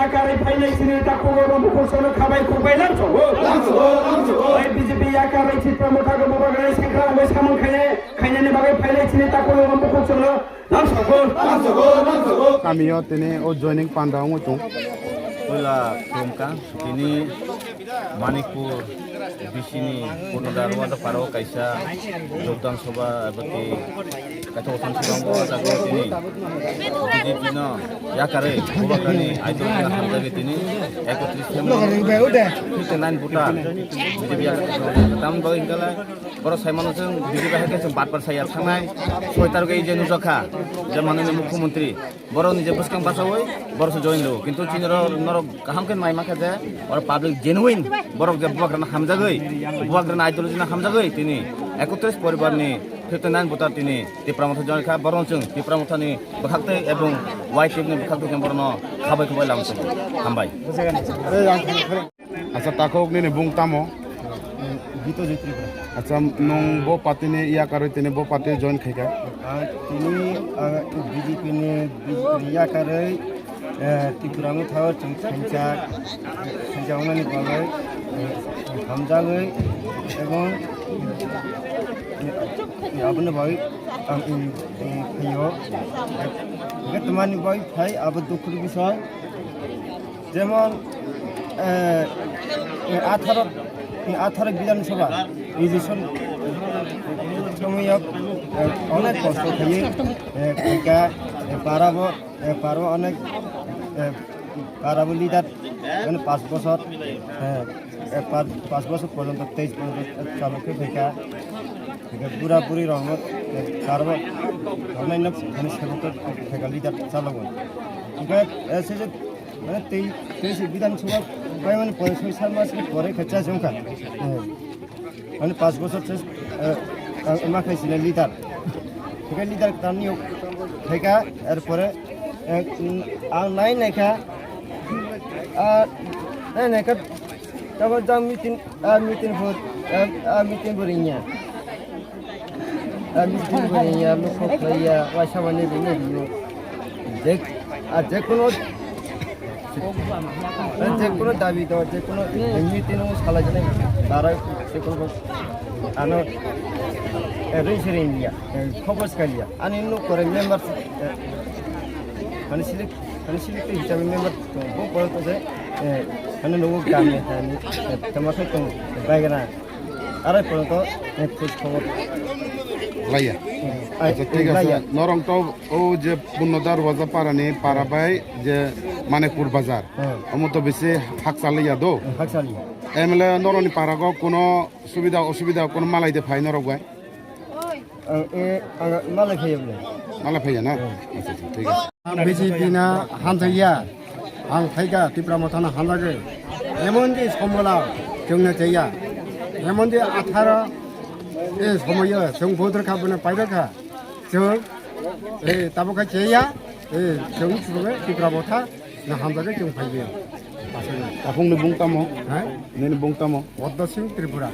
Akarai failai sini tak kogoro mukosono kabai kubai lamso. BJP akarai citra mota ko baba garai sakra wes kamon khaine ne bagai failai sini tak kogoro mukosono lamso. Kami yo tene o joining pandang ngutung. Pula Krumka ini Manipur di sini Purnodarwa ada paro kaisa Jogdang Soba berarti kacawasan Sibanggo tapi ini BJP no ya kare bukan itu yang hamzah ini ekotris kita nain putar BJP ya tamu bawa ingkala baru saya manusia BJP hanya sempat persayat sangai soitar ke ijen usaha zaman ini Mukhyamantrī baru nih jepuskan pasawai baru sejoin lo কিন্তু চিনর নরক কাহামকেন মাইমা কাজে আর public genuine বরক যে বুয়াগ্রানা হামজা গই বুয়াগ্রানা আইডিওলজিনা হামজা গই তিনি 31 পরিবারনি 59 voter তিনি টিপ্রামথ জনখা বরংচং টিপ্রামথনি বখাকতে এবং ওয়াইটিভনি বখাকতে जों বরন খাবাই খাবাই লামছে হামবাই Asa takok ni bung tamo. গীত জিত্রি Asa nong bo pati ni iya karo tene bo pati join khika. তিনি বিজেপি নি ইয়া করে ত্রিপুরামে থাও সংখ্যা সংখ্যাওনানি বলে হামজাগৈ এবং আপনি ভাই ফেয় তোমানি ভাই ফাই আব দুঃখের বিষয় যেমন 18 বিধানসভা ইলেকশন সময় অনেক কষ্ট থাকে পারাবো অনেক পারাবো লিডার মানে 5 বছর 5 বছর পর্যন্ত 23 পর্যন্ত চালকে ফেকা পুরাপুরি রহমত পারবো অন্যান্য মানে সেবকের ফেকা লিডার চালাবো এসে যে মানে 23 বিধানসভা মানে 6 মাস পরে খেচা জমকা মানে 5 বছর মাখাইছিলেন লিডার ফেকা লিডার তার নিয়োগ ফেকা এরপরে নাই নাইখা নাইখা তখন যাও মিটিং বরিয়া লোক ওয়াইসামানি বিনে দিও যে কোনো দাবি দেওয়া যে কোনো মিটিং সালাই জানাই তারা সে কোনো আনো রেঞ্জের ইন্ডিয়া খবর কালিয়া আনি করে মেম্বার মানে সিলেক্ট হিসাবে মেম্বার বলতে মানে নৌ গামে তোমাকে তো বাইগানা আর পর্যন্ত খোঁজ খবর Laya. Acha ঠিক আছে নরং তো ও যে Purnodarwa পারানি পারাবাই যে মানিকপুর বাজার অমত বেশি হাক চালিয়া দো হাক চালিয়া এমলে নরনি পারাগো কোনো সুবিধা অসুবিধা কোনো মালাই দে ফাই নরক গায় মালাই ফাই বলে মালাই ফাই না আচ্ছা ঠিক আছে বিজেপি না হামথাইয়া আং ফাইগা ত্রিপুরামথানা হামলাগে এমন যে সম্বলা जोंनो जाया एमन जे 18 ए समय जों भद्रखा बने पाइरखा जों ए ताबका जाया ए जों सुबे टिप्राबथा ना हामजागे जों फाइयो आफंनो बुंतामो हा नेने बुंतामो वद्द सिंह त्रिपुरा